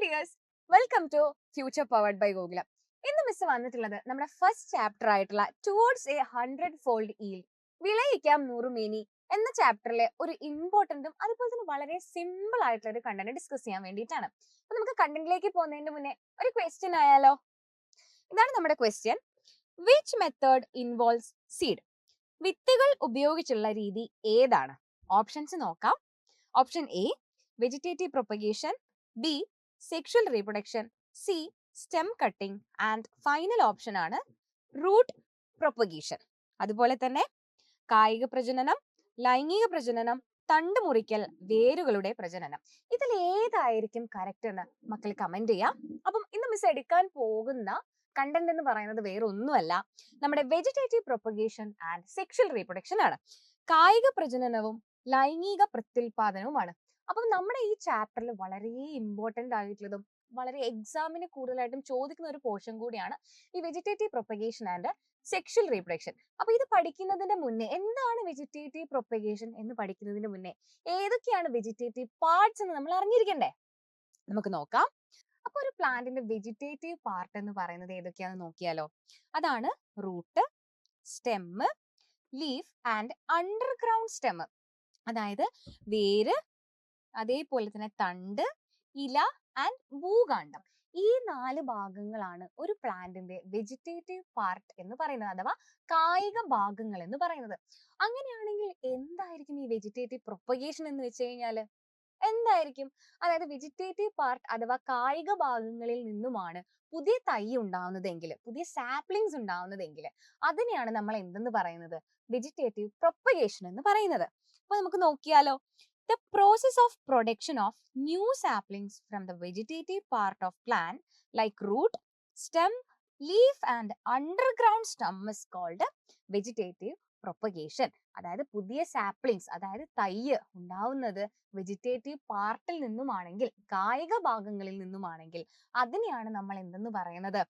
Dears, welcome to future powered by Gokulam. ഇന്ന് miss വന്നിട്ടുള്ളത് നമ്മുടെ ഫസ്റ്റ് ചാപ്റ്റർ ആയിട്ടുള്ള ടുവേർഡ്സ് എ 100-fold yield, വിളയിക്കാം നൂറുമേനി എന്ന ചാപ്റ്ററിലെ ഒരു ഇമ്പോർട്ടന്റും അതുപോലെ തന്നെ വളരെ സിമ്പിൾ ആയിട്ടുള്ള ഒരു കണ്ടന്റ് ഡിസ്കസ് ചെയ്യാൻ വേണ്ടിയിട്ടാണ്. അപ്പൊ നമുക്ക് കണ്ടന്റിലേക്ക് പോകുന്നതിന് മുന്നേ ഒരു ക്വസ്റ്റ്യൻ ആയാലോ? ഇതാണ് നമ്മുടെ question. Which method involves seed? വിത്തുകൾ ഉപയോഗിച്ചുള്ള രീതി ഏതാണ്? ഓപ്ഷൻസ് നോക്കാം. Option A vegetative propagation, B sexual reproduction, C stem cutting and final option ആണ് റൂട്ട് പ്രൊപ്പഗേഷൻ. അതുപോലെ തന്നെ കായിക പ്രജനനം, ലൈംഗിക പ്രജനനം, തണ്ട് മുറിക്കൽ, വേരുകളുടെ പ്രജനനം, ഇതിൽ ഏതായിരിക്കും കറക്റ്റ് എന്ന് മക്കൾ കമന്റ് ചെയ്യാം. അപ്പം ഇന്ന് മിസ് എടുക്കാൻ പോകുന്ന കണ്ടന്റ് എന്ന് പറയുന്നത് വേറെ ഒന്നുമല്ല, നമ്മുടെ vegetative propagation and sexual reproduction ആണ്. കായിക പ്രജനനവും ലൈംഗിക പ്രത്യുൽപാദനവുമാണ്. അപ്പം നമ്മുടെ ഈ ചാപ്റ്ററിൽ വളരെ ഇമ്പോർട്ടന്റ് ആയിട്ടുള്ളതും വളരെ എക്സാമിന് കൂടുതലായിട്ടും ചോദിക്കുന്ന ഒരു പോർഷൻ കൂടിയാണ് ഈ vegetative propagation and sexual reproduction. അപ്പൊ ഇത് പഠിക്കുന്നതിന്റെ മുന്നേ എന്താണ് വെജിറ്റേറ്റീവ് പ്രൊപ്പഗേഷൻ എന്ന് പഠിക്കുന്നതിന് മുന്നേ ഏതൊക്കെയാണ് വെജിറ്റേറ്റീവ് പാർട്സ് എന്ന് നമ്മൾ അറിഞ്ഞിരിക്കണ്ടേ? നമുക്ക് നോക്കാം. അപ്പൊ ഒരു പ്ലാന്റിന്റെ വെജിറ്റേറ്റീവ് പാർട്ട് എന്ന് പറയുന്നത് ഏതൊക്കെയാണെന്ന് നോക്കിയാലോ? അതാണ് root, stem, leaf and underground stem. അതായത് വേര്, അതേപോലെ തന്നെ തണ്ട്, ഇല ആൻഡ് ഭൂകാണ്ഡം. ഈ 4 ഭാഗങ്ങളാണ് ഒരു പ്ലാന്റിന്റെ വെജിറ്റേറ്റീവ് പാർട്ട് എന്ന് പറയുന്നത്, അഥവാ കായിക ഭാഗങ്ങൾ എന്ന് പറയുന്നത്. അങ്ങനെയാണെങ്കിൽ എന്തായിരിക്കും ഈ വെജിറ്റേറ്റീവ് പ്രൊപ്പഗേഷൻ എന്ന് വെച്ച് കഴിഞ്ഞാല് എന്തായിരിക്കും? അതായത് വെജിറ്റേറ്റീവ് പാർട്ട് അഥവാ കായിക ഭാഗങ്ങളിൽ നിന്നുമാണ് പുതിയ തൈ ഉണ്ടാവുന്നതെങ്കിൽ, പുതിയ സാപ്ലിങ്സ് ഉണ്ടാവുന്നതെങ്കിൽ അതിനെയാണ് നമ്മൾ എന്തെന്ന് പറയുന്നത്? വെജിറ്റേറ്റീവ് പ്രൊപ്പഗേഷൻ എന്ന് പറയുന്നത്. അപ്പൊ നമുക്ക് നോക്കിയാലോ? The process of production of new saplings from the vegetative part of plant like root, stem, leaf and underground stem is called vegetative propagation. അതായത് പുതിയ സാപ്ലിങ്സ്, അതായത് തൈ ഉണ്ടാവുന്നത് വെജിറ്റേറ്റീവ് പാർട്ടിൽ നിന്നുമാണെങ്കിൽ, കായിക ഭാഗങ്ങളിൽ നിന്നുമാണെങ്കിൽ അതിനെയാണ് നമ്മൾ എന്തെന്ന് പറയുന്നത്?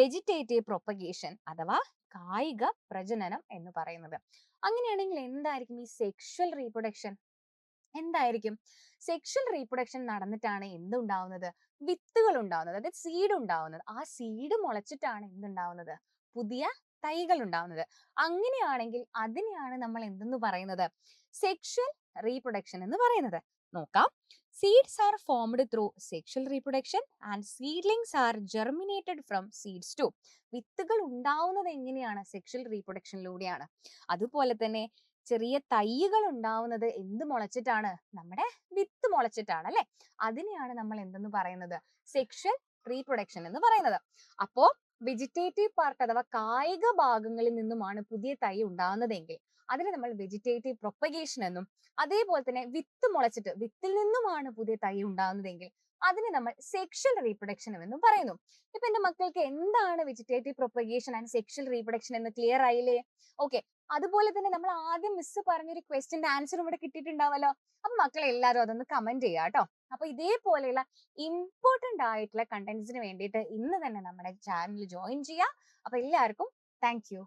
വെജിറ്റേറ്റീവ് പ്രൊപ്പഗേഷൻ അഥവാ കായിക പ്രജനനം എന്ന് പറയുന്നത്. അങ്ങനെയാണെങ്കിൽ എന്തായിരിക്കും ഈ സെക്ഷൽ റീപ്രൊഡക്ഷൻ? എന്തായിരിക്കും? സെക്ഷൽ റീപ്രൊഡക്ഷൻ നടന്നിട്ടാണ് എന്തുണ്ടാവുന്നത്? വിത്തുകൾ ഉണ്ടാവുന്നത്, അതായത് സീഡ് ഉണ്ടാവുന്നത്. ആ സീഡ് മുളച്ചിട്ടാണ് എന്തുണ്ടാവുന്നത്? പുതിയ തൈകൾ ഉണ്ടാവുന്നത്. അങ്ങനെയാണെങ്കിൽ അതിനെയാണ് നമ്മൾ എന്തെന്ന് പറയുന്നത്? സെക്ഷൽ റീപ്രൊഡക്ഷൻ എന്ന് പറയുന്നത്. നോക്കാം. Seeds are formed through sexual reproduction and seedlings are germinated from seeds too. വിത്തുകൾ ഉണ്ടാവുന്നത് എങ്ങനെയാണ്? സെക്ഷൽ റീപ്രൊഡക്ഷനിലൂടെയാണ്. അതുപോലെ തന്നെ ചെറിയ തൈകൾ ഉണ്ടാവുന്നത് എന്ത് മുളച്ചിട്ടാണ്? നമ്മുടെ വിത്ത് മുളച്ചിട്ടാണ്, അല്ലെ? അതിനെയാണ് നമ്മൾ എന്തെന്ന് പറയുന്നത്? സെക്ഷൽ റീപ്രൊഡക്ഷൻ എന്ന് പറയുന്നത്. അപ്പോ വെജിറ്റേറ്റീവ് പാർട്ട് അഥവാ കായിക ഭാഗങ്ങളിൽ നിന്നുമാണ് പുതിയ തൈ ഉണ്ടാകുന്നതെങ്കിൽ അതിനെ നമ്മൾ വെജിറ്റേറ്റീവ് പ്രൊപ്പഗേഷൻ എന്നും, അതേപോലെ തന്നെ വിത്ത് മുളച്ചിട്ട് വിത്തിൽ നിന്നുമാണ് പുതിയ തൈ ഉണ്ടാകുന്നതെങ്കിൽ അതിനെ നമ്മൾ സെക്ഷൽ റീപ്രൊഡക്ഷൻ എന്നും പറയുന്നു. ഇപ്പൊ എന്റെ മക്കൾക്ക് എന്താണ് vegetative propagation and sexual reproduction എന്ന് ക്ലിയർ ആയില്ലേ? ഓക്കെ. അതുപോലെ തന്നെ നമ്മൾ ആദ്യം മിസ് പറഞ്ഞൊരു ക്വസ്റ്റ്യന്റെ ആൻസർ ഇവിടെ കിട്ടിയിട്ടുണ്ടാവല്ലോ. അപ്പൊ മക്കളെ എല്ലാവരും അതൊന്ന് കമന്റ് ചെയ്യാം കേട്ടോ. അപ്പൊ ഇതേപോലെയുള്ള ഇമ്പോർട്ടന്റ് ആയിട്ടുള്ള കണ്ടന്റ്സിന് വേണ്ടിയിട്ട് ഇന്ന് തന്നെ നമ്മുടെ ചാനൽ ജോയിൻ ചെയ്യാം. അപ്പൊ എല്ലാവർക്കും താങ്ക് യു.